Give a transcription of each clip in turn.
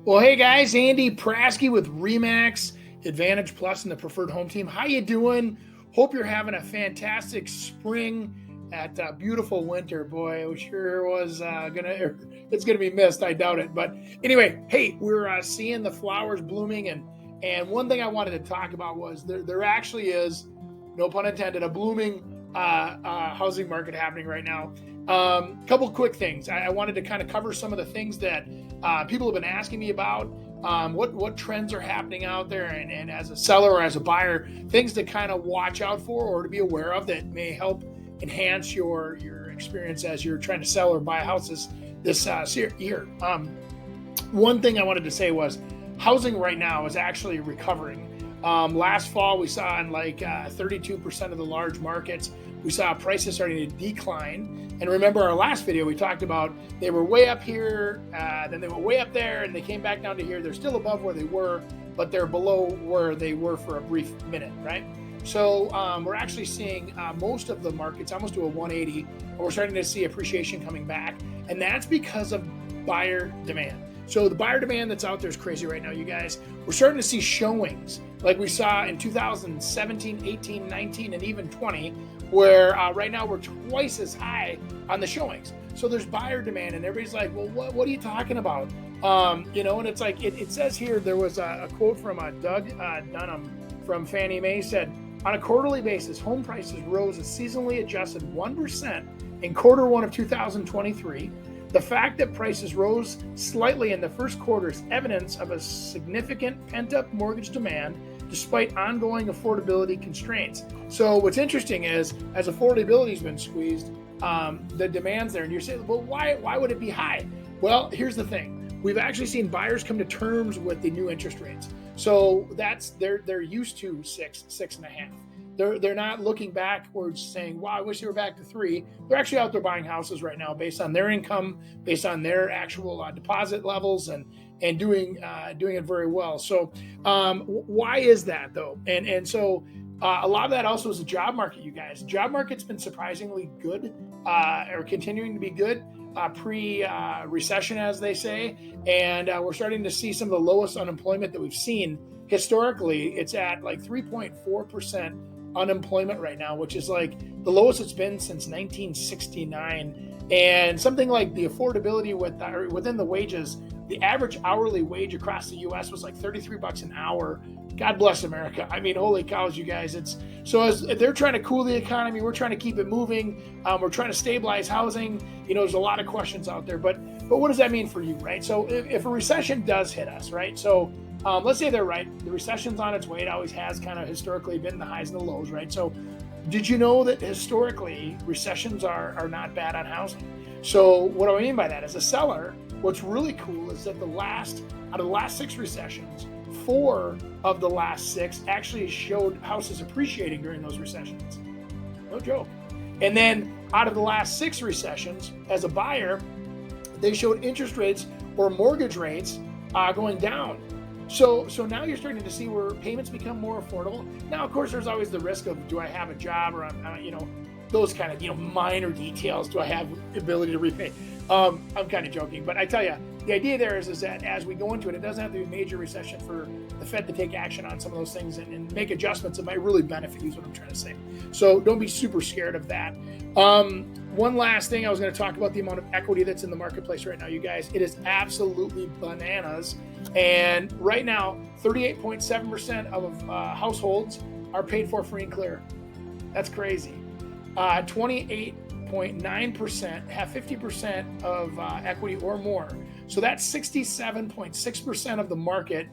Well, hey guys, Andy Prasky with Remax Advantage Plus and the Preferred Home Team. How you doing? Hope you're having a fantastic spring at beautiful winter. Boy, it sure was it's gonna be missed. I doubt it. But anyway, hey, we're seeing the flowers blooming, and one thing I wanted to talk about was there actually is, no pun intended, a blooming housing market happening right now. Couple quick things. I wanted to kind of cover some of the things that people have been asking me about, what trends are happening out there, and as a seller or as a buyer, things to kind of watch out for or to be aware of that may help enhance your experience as you're trying to sell or buy houses this year. One thing I wanted to say was housing right now is actually recovering. Last fall, we saw in like 32% of the large markets, we saw prices starting to decline. And remember our last video, we talked about they were way up here, then they were way up there, and they came back down to here. They're still above where they were, but they're below where they were for a brief minute, right? So we're actually seeing most of the markets almost to a 180, and we're starting to see appreciation coming back. And that's because of buyer demand. So the buyer demand that's out there is crazy right now, you guys. We're starting to see showings like we saw in 2017, 18, 19, and even 20, where right now we're twice as high on the showings. So there's buyer demand, and everybody's like, well, what are you talking about? And it's like, it says here, there was a quote from Doug Dunham from Fannie Mae said, on a quarterly basis, home prices rose a seasonally adjusted 1% in quarter one of 2023. The fact that prices rose slightly in the first quarter is evidence of a significant pent-up mortgage demand despite ongoing affordability constraints. So what's interesting is, as affordability has been squeezed, the demand's there. And you're saying, well, why would it be high? Well, here's the thing. We've actually seen buyers come to terms with the new interest rates. So they're used to 6.5. They're not looking backwards saying, wow, I wish they were back to 3. They're actually out there buying houses right now based on their income, based on their actual deposit levels, and doing it very well. So why is that though? And so a lot of that also is the job market, you guys. The job market's been surprisingly good, or continuing to be good, pre-recession, as they say. And we're starting to see some of the lowest unemployment that we've seen historically. It's at like 3.4% unemployment right now, which is like the lowest it's been since 1969. And something like the affordability within the wages, the average hourly wage across the U.S. was like $33 an hour. God bless America. I mean, holy cows, you guys. It's so, as they're trying to cool the economy, we're trying to keep it moving. We're trying to stabilize housing. There's a lot of questions out there, but what does that mean for you, right? So if a recession does hit us, right? So let's say they're right. The recession's on its way. It always has kind of historically been the highs and the lows, right? So did you know that historically recessions are not bad on housing? So what do I mean by that? As a seller, what's really cool is that out of the last 6 recessions, 4 of the last 6 actually showed houses appreciating during those recessions. No joke. And then out of the last 6 recessions, as a buyer, they showed interest rates or mortgage rates going down. So now you're starting to see where payments become more affordable. Now, of course, there's always the risk of, do I have a job, or those kind of minor details. Do I have the ability to repay? I'm kind of joking, but I tell you, the idea there is that as we go into it, it doesn't have to be a major recession for the Fed to take action on some of those things and make adjustments that might really benefit you, is what I'm trying to say. So don't be super scared of that. One last thing, I was going to talk about the amount of equity that's in the marketplace right now, you guys. It is absolutely bananas. And right now, 38.7% of households are paid for free and clear. That's crazy. 28.9% have 50% of equity or more. So that's 67.6% of the market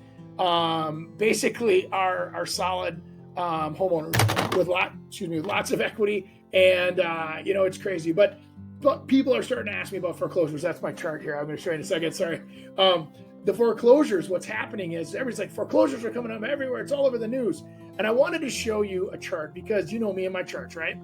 basically are solid homeowners with lots of equity. And it's crazy. But people are starting to ask me about foreclosures. That's my chart here. I'm going to show you in a second. Sorry. The foreclosures, what's happening is everybody's like, foreclosures are coming up everywhere. It's all over the news. And I wanted to show you a chart because you know me and my charts, right?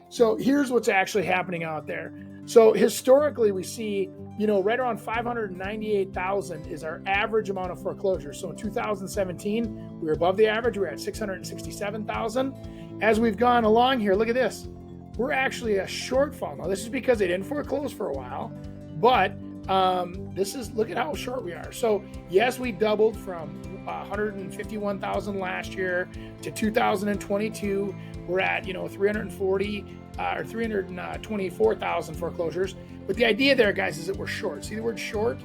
So here's what's actually happening out there. So historically, we see, right around 598,000 is our average amount of foreclosures. So in 2017, we were above the average. We were at 667,000. As we've gone along here, look at this. We're actually a shortfall. Now, this is because they didn't foreclose for a while, but Look at how short we are. So yes, we doubled from 151,000 last year to 2022. We're at 340 or 324,000 foreclosures. But the idea there, guys, is that we're short. See the word short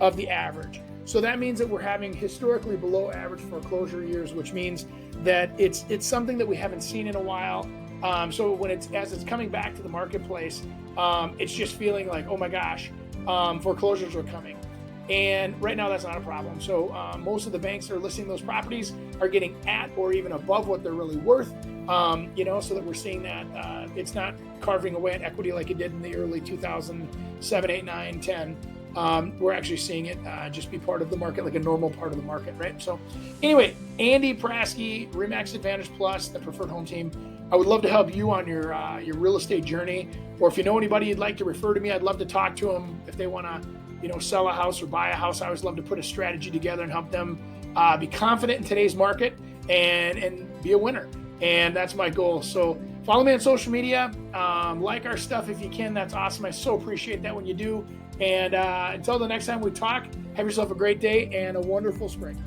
of the average. So that means that we're having historically below average foreclosure years, which means that it's something that we haven't seen in a while. So when it's coming back to the marketplace, it's just feeling like, oh my gosh, foreclosures are coming. And right now that's not a problem. So most of the banks that are listing those properties are getting at or even above what they're really worth, so that we're seeing that it's not carving away at equity like it did in the early 2007, 8, 9, 10. We're actually seeing it just be part of the market, like a normal part of the market, right? So anyway, Andy Prasky, RE/MAX Advantage Plus, the preferred home team. I would love to help you on your real estate journey, or if you know anybody you'd like to refer to me, I'd love to talk to them if they want to, sell a house or buy a house. I always love to put a strategy together and help them be confident in today's market and be a winner. And that's my goal. So follow me on social media, like our stuff if you can. That's awesome. I so appreciate that when you do. And until the next time we talk, have yourself a great day and a wonderful spring.